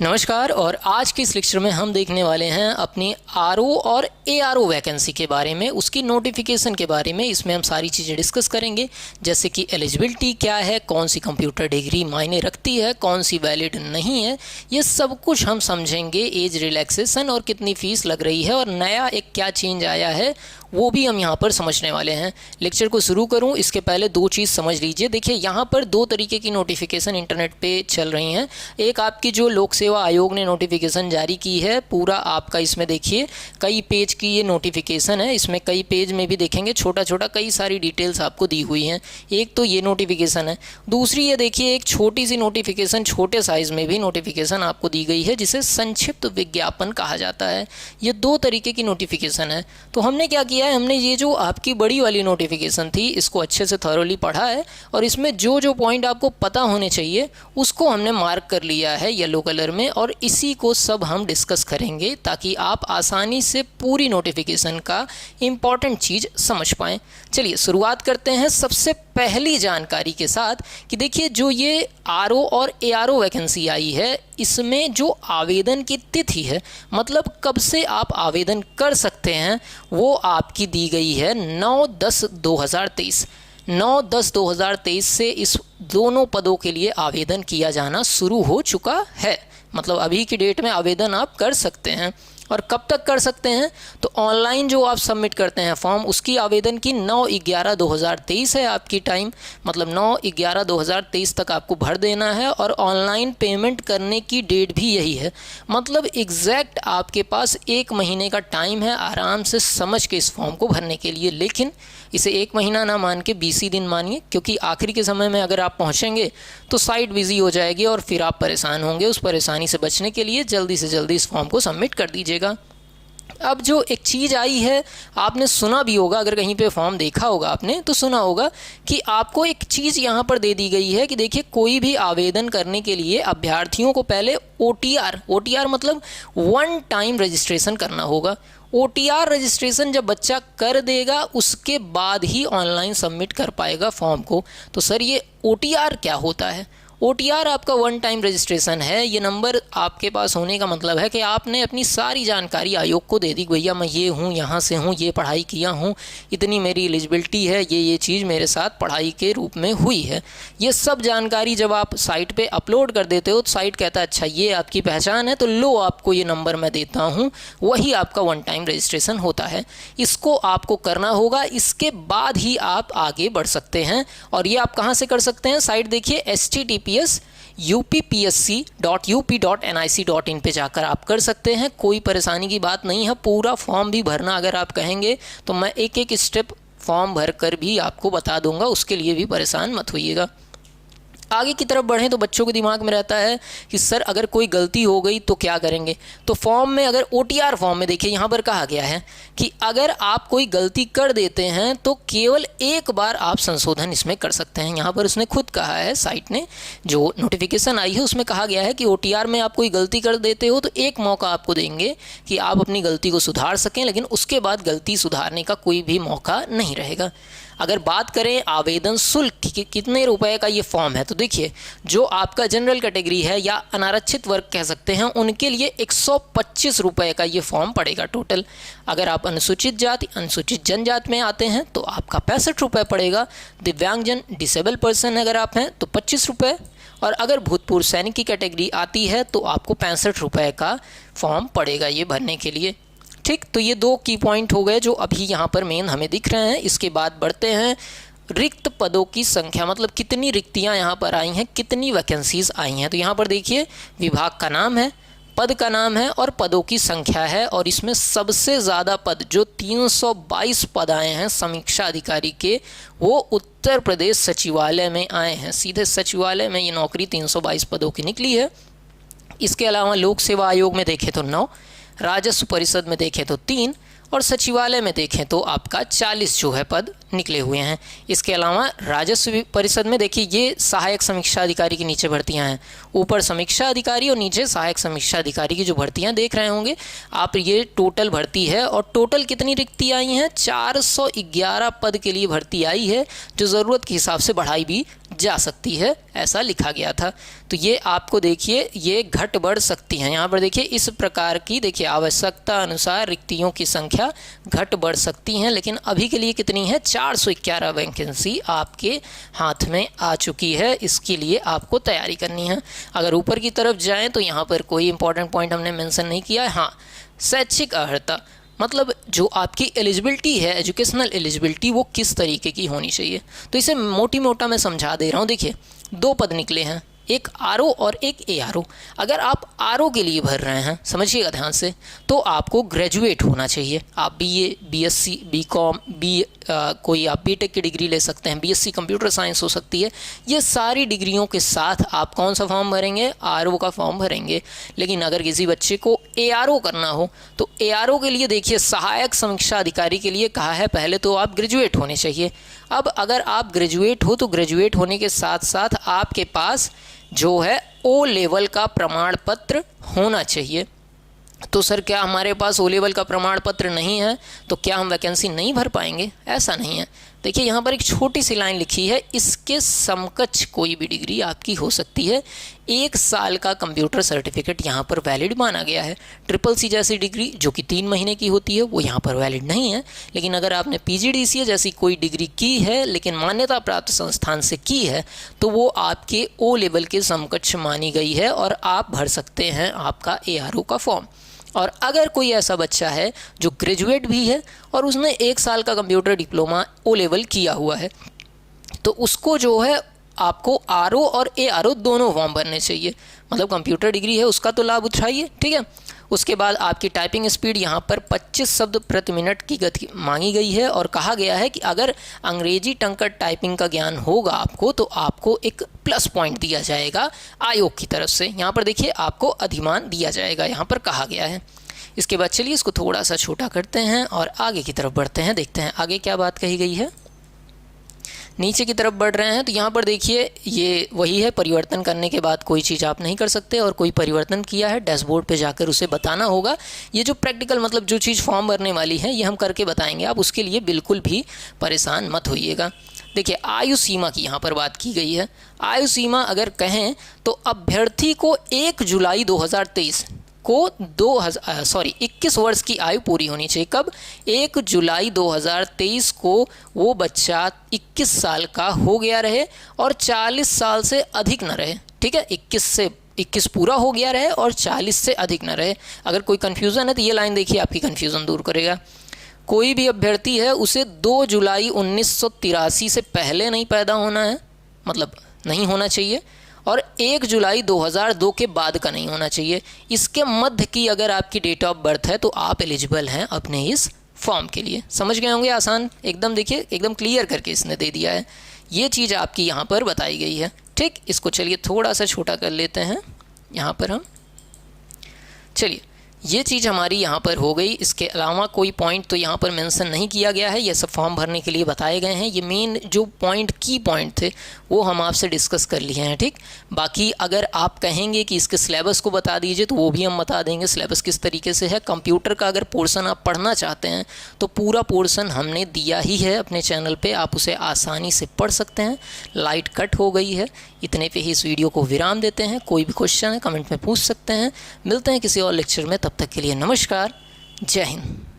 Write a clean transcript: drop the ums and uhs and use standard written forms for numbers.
नमस्कार। और आज की इस लेक्चर में हम देखने वाले हैं अपनी आरओ और एआरओ वैकेंसी के बारे में, उसकी नोटिफिकेशन के बारे में। इसमें हम सारी चीज़ें डिस्कस करेंगे, जैसे कि एलिजिबिलिटी क्या है, कौन सी कंप्यूटर डिग्री मायने रखती है, कौन सी वैलिड नहीं है, ये सब कुछ हम समझेंगे। एज रिलैक्सेशन और कितनी फ़ीस लग रही है और नया एक क्या चेंज आया है वो भी हम यहाँ पर समझने वाले हैं। लेक्चर को शुरू करूँ इसके पहले दो चीज़ समझ लीजिए। देखिए, यहाँ पर दो तरीके की नोटिफिकेशन इंटरनेट पे चल रही हैं। एक आपकी जो लोक सेवा आयोग ने नोटिफिकेशन जारी की है, पूरा आपका इसमें देखिए कई पेज की ये नोटिफिकेशन है। इसमें कई पेज में भी देखेंगे छोटा छोटा कई सारी डिटेल्स आपको दी हुई हैं। एक तो ये नोटिफिकेशन है, दूसरी ये देखिए एक छोटी सी नोटिफिकेशन, छोटे साइज़ में भी नोटिफिकेशन आपको दी गई है, जिसे संक्षिप्त विज्ञापन कहा जाता है। ये दो तरीके की नोटिफिकेशन है। तो हमने क्या किया, हमने ये जो आपकी बड़ी वाली नोटिफिकेशन थी इसको अच्छे से थॉरोली पढ़ा है और इसमें जो जो पॉइंट आपको पता होने चाहिए उसको हमने मार्क कर लिया है येलो कलर में, और इसी को सब हम डिस्कस करेंगे ताकि आप आसानी से पूरी नोटिफिकेशन का इम्पॉर्टेंट चीज़ समझ पाएँ। चलिए शुरुआत करते हैं सबसे पहली जानकारी के साथ कि देखिए जो ये आरओ और एआरओ वैकेंसी आई है, इसमें जो आवेदन की तिथि है, मतलब कब से आप आवेदन कर सकते हैं, वो आपकी दी गई है 9/10/2023। 9/10/2023 से इस दोनों पदों के लिए आवेदन किया जाना शुरू हो चुका है। मतलब अभी की डेट में आवेदन आप कर सकते हैं। और कब तक कर सकते हैं, तो ऑनलाइन जो आप सबमिट करते हैं फॉर्म, उसकी आवेदन की 9/11/2023 है आपकी टाइम। मतलब 9/11/2023 तक आपको भर देना है और ऑनलाइन पेमेंट करने की डेट भी यही है। मतलब एग्जैक्ट आपके पास 1 महीने का टाइम है आराम से समझ के इस फॉर्म को भरने के लिए। लेकिन इसे 1 महीना ना मान के 20 ही दिन मानिए, क्योंकि आखिरी के समय में अगर आप पहुंचेंगे तो साइट बिजी हो जाएगी और फिर आप परेशान होंगे। उस परेशानी से बचने के लिए जल्दी से जल्दी इस फॉर्म को सबमिट कर दीजिएगा। अब जो एक चीज़ आई है, आपने सुना भी होगा, अगर कहीं पे फॉर्म देखा होगा आपने तो सुना होगा कि आपको एक चीज़ यहाँ पर दे दी गई है कि देखिए कोई भी आवेदन करने के लिए अभ्यर्थियों को पहले ओटीआर मतलब वन टाइम रजिस्ट्रेशन करना होगा। ओटीआर रजिस्ट्रेशन जब बच्चा कर देगा उसके बाद ही ऑनलाइन सबमिट कर पाएगा फॉर्म को। तो सर ये ओटीआर क्या होता है? ओटीआर आपका वन टाइम रजिस्ट्रेशन है। ये नंबर आपके पास होने का मतलब है कि आपने अपनी सारी जानकारी आयोग को दे दी, भैया मैं ये हूँ, यहाँ से हूँ, ये पढ़ाई किया हूँ, इतनी मेरी एलिजिबिलिटी है, ये चीज़ मेरे साथ पढ़ाई के रूप में हुई है। ये सब जानकारी जब आप साइट पे अपलोड कर देते हो तो साइट कहता है अच्छा ये आपकी पहचान है, तो लो आपको ये नंबर मैं देता हूँ। वही आपका वन टाइम रजिस्ट्रेशन होता है। इसको आपको करना होगा, इसके बाद ही आप आगे बढ़ सकते हैं। और ये आप कहाँ से कर सकते हैं? साइट देखिए https://uppsc.up.nic.in पे जाकर आप कर सकते हैं। कोई परेशानी की बात नहीं है। पूरा फॉर्म भी भरना अगर आप कहेंगे तो मैं एक एक स्टेप फॉर्म भर कर भी आपको बता दूंगा, उसके लिए भी परेशान मत होइएगा। आगे की तरफ बढ़ें तो बच्चों के दिमाग में रहता है कि सर अगर कोई गलती हो गई तो क्या करेंगे। तो फॉर्म में, अगर ओटीआर फॉर्म में देखिए यहाँ पर कहा गया है कि अगर आप कोई गलती कर देते हैं तो केवल एक बार आप संशोधन इसमें कर सकते हैं। यहाँ पर उसने खुद कहा है, साइट ने जो नोटिफिकेशन आई है उसमें कहा गया है कि ओटीआर में आप कोई गलती कर देते हो तो एक मौका आपको देंगे कि आप अपनी गलती को सुधार सकें, लेकिन उसके बाद गलती सुधारने का कोई भी मौका नहीं रहेगा। अगर बात करें आवेदन शुल्क की, कितने रुपए का ये फॉर्म है, तो देखिए जो आपका जनरल कैटेगरी है या अनारक्षित वर्ग कह सकते हैं, उनके लिए 125 रुपये का ये फॉर्म पड़ेगा टोटल। अगर आप अनुसूचित जाति, अनुसूचित जनजाति में आते हैं तो आपका 65 रुपये पड़ेगा। दिव्यांगजन, डिसेबल पर्सन अगर आप हैं तो 25 रुपये, और अगर भूतपूर्व सैनिक की कैटेगरी आती है तो आपको 65 रुपये का फॉर्म पड़ेगा ये भरने के लिए। ठीक, तो ये दो की पॉइंट हो गए जो अभी यहाँ पर मेन हमें दिख रहे हैं। इसके बाद बढ़ते हैं रिक्त पदों की संख्या, मतलब कितनी रिक्तियाँ यहाँ पर आई हैं, कितनी वैकेंसीज आई हैं। तो यहाँ पर देखिए विभाग का नाम है, पद का नाम है और पदों की संख्या है। और इसमें सबसे ज़्यादा पद जो 322 पद आए हैं समीक्षा अधिकारी के, वो उत्तर प्रदेश सचिवालय में आए हैं। सीधे सचिवालय में ये नौकरी 322 पदों की निकली है। इसके अलावा लोक सेवा आयोग में देखें तो 9, राजस्व परिषद में देखें तो 3, और सचिवालय में देखें तो आपका 40 जो है पद निकले हुए हैं। इसके अलावा राजस्व परिषद में देखिए ये सहायक समीक्षा अधिकारी के नीचे भर्तियां हैं, ऊपर समीक्षा अधिकारी और नीचे सहायक समीक्षा अधिकारी की जो भर्तियां देख रहे होंगे आप, ये टोटल भर्ती है। और टोटल कितनी रिक्ति आई हैं? 411 पद के लिए भर्ती आई है, जो ज़रूरत के हिसाब से बढ़ाई भी जा सकती है, ऐसा लिखा गया था। तो ये आपको देखिए ये घट बढ़ सकती हैं। यहाँ पर देखिए इस प्रकार की देखिए आवश्यकता अनुसार रिक्तियों की संख्या घट बढ़ सकती हैं, लेकिन अभी के लिए कितनी है? 411 वैकेंसी आपके हाथ में आ चुकी है। इसके लिए आपको तैयारी करनी है। अगर ऊपर की तरफ जाएं तो यहाँ पर कोई इंपॉर्टेंट पॉइंट हमने मेंशन नहीं किया है। हाँ, शैक्षिक अर्हता मतलब जो आपकी एलिजिबिलिटी है, एजुकेशनल एलिजिबिलिटी, वो किस तरीके की होनी चाहिए। तो इसे मोटी मोटा मैं समझा दे रहा हूँ। देखिए 2 पद निकले हैं, एक आरओ और एक एआरओ। अगर आप आरओ के लिए भर रहे हैं, समझिएगा ध्यान से, तो आपको ग्रेजुएट होना चाहिए। आप बीए, बीएससी, बीकॉम, कोई आप बीटेक की डिग्री ले सकते हैं, बीएससी कंप्यूटर साइंस हो सकती है। ये सारी डिग्रियों के साथ आप कौन सा फॉर्म भरेंगे? आरओ का फॉर्म भरेंगे। लेकिन अगर किसी बच्चे को एआरओ करना हो तो एआरओ के लिए देखिए सहायक समीक्षा अधिकारी के लिए कहा है पहले तो आप ग्रेजुएट होने चाहिए। अब अगर आप ग्रेजुएट हो तो ग्रेजुएट होने के साथ साथ आपके पास जो है ओ लेवल का प्रमाण पत्र होना चाहिए। तो सर क्या हमारे पास ओ लेवल का प्रमाण पत्र नहीं है तो क्या हम वैकेंसी नहीं भर पाएंगे? ऐसा नहीं है। देखिए यहाँ पर एक छोटी सी लाइन लिखी है, इसके समकक्ष कोई भी डिग्री आपकी हो सकती है। 1 साल का कंप्यूटर सर्टिफिकेट यहाँ पर वैलिड माना गया है। ट्रिपल-सी जैसी डिग्री जो कि 3 महीने की होती है वो यहाँ पर वैलिड नहीं है। लेकिन अगर आपने PGDCA जैसी कोई डिग्री की है लेकिन मान्यता प्राप्त संस्थान से की है तो वो आपके ओ लेवल के समकक्ष मानी गई है और आप भर सकते हैं आपका ARO का फॉर्म। और अगर कोई ऐसा बच्चा है जो ग्रेजुएट भी है और उसने 1 साल का कंप्यूटर डिप्लोमा ओ लेवल किया हुआ है तो उसको जो है आपको आरओ और एआरओ दोनों फॉर्म भरने चाहिए। मतलब कंप्यूटर डिग्री है उसका तो लाभ उठाइए, ठीक है। उसके बाद आपकी टाइपिंग स्पीड यहाँ पर 25 शब्द प्रति मिनट की गति मांगी गई है और कहा गया है कि अगर अंग्रेजी टंकर टाइपिंग का ज्ञान होगा आपको तो आपको एक प्लस पॉइंट दिया जाएगा आयोग की तरफ से। यहाँ पर देखिए आपको अधिमान दिया जाएगा, यहाँ पर कहा गया है। इसके बाद चलिए इसको थोड़ा सा छोटा करते हैं और आगे की तरफ बढ़ते हैं, देखते हैं आगे क्या बात कही गई है। नीचे की तरफ बढ़ रहे हैं तो यहाँ पर देखिए ये वही है, परिवर्तन करने के बाद कोई चीज़ आप नहीं कर सकते और कोई परिवर्तन किया है डैशबोर्ड पे जाकर उसे बताना होगा। ये जो प्रैक्टिकल मतलब जो चीज़ फॉर्म भरने वाली है ये हम करके बताएंगे, आप उसके लिए बिल्कुल भी परेशान मत होइएगा। देखिए आयु सीमा की यहाँ पर बात की गई है। आयु सीमा अगर कहें तो अभ्यर्थी को 1 जुलाई 2023 को 21 वर्ष की आयु पूरी होनी चाहिए। कब? 1 जुलाई 2023 को वो बच्चा 21 साल का हो गया रहे और 40 साल से अधिक न रहे, ठीक है। 21 पूरा हो गया रहे और 40 से अधिक न रहे। अगर कोई कन्फ्यूज़न है तो ये लाइन देखिए आपकी कन्फ्यूज़न दूर करेगा। कोई भी अभ्यर्थी है उसे 2 जुलाई 1983 से पहले नहीं पैदा होना है, मतलब नहीं होना चाहिए, और 1 जुलाई 2002 के बाद का नहीं होना चाहिए। इसके मध्य की अगर आपकी डेट ऑफ बर्थ है तो आप एलिजिबल हैं अपने इस फॉर्म के लिए। समझ गए होंगे, आसान एकदम, देखिए एकदम क्लियर करके इसने दे दिया है। ये चीज़ आपकी यहाँ पर बताई गई है, ठीक। इसको चलिए थोड़ा सा छोटा कर लेते हैं यहाँ पर हम। चलिए ये चीज़ हमारी यहाँ पर हो गई। इसके अलावा कोई पॉइंट तो यहाँ पर मेंशन नहीं किया गया है, ये सब फॉर्म भरने के लिए बताए गए हैं। ये मेन जो पॉइंट की पॉइंट थे वो हम आपसे डिस्कस कर लिए हैं, ठीक। बाकी अगर आप कहेंगे कि इसके सिलेबस को बता दीजिए तो वो भी हम बता देंगे सिलेबस किस तरीके से है। कंप्यूटर का अगर पोर्शन आप पढ़ना चाहते हैं तो पूरा पोर्शन हमने दिया ही है अपने चैनल पर, आप उसे आसानी से पढ़ सकते हैं। लाइट कट हो गई है, इतने पे ही इस वीडियो को विराम देते हैं। कोई भी क्वेश्चन है कमेंट में पूछ सकते हैं। मिलते हैं किसी और लेक्चर में, तब तक के लिए नमस्कार, जय हिंद।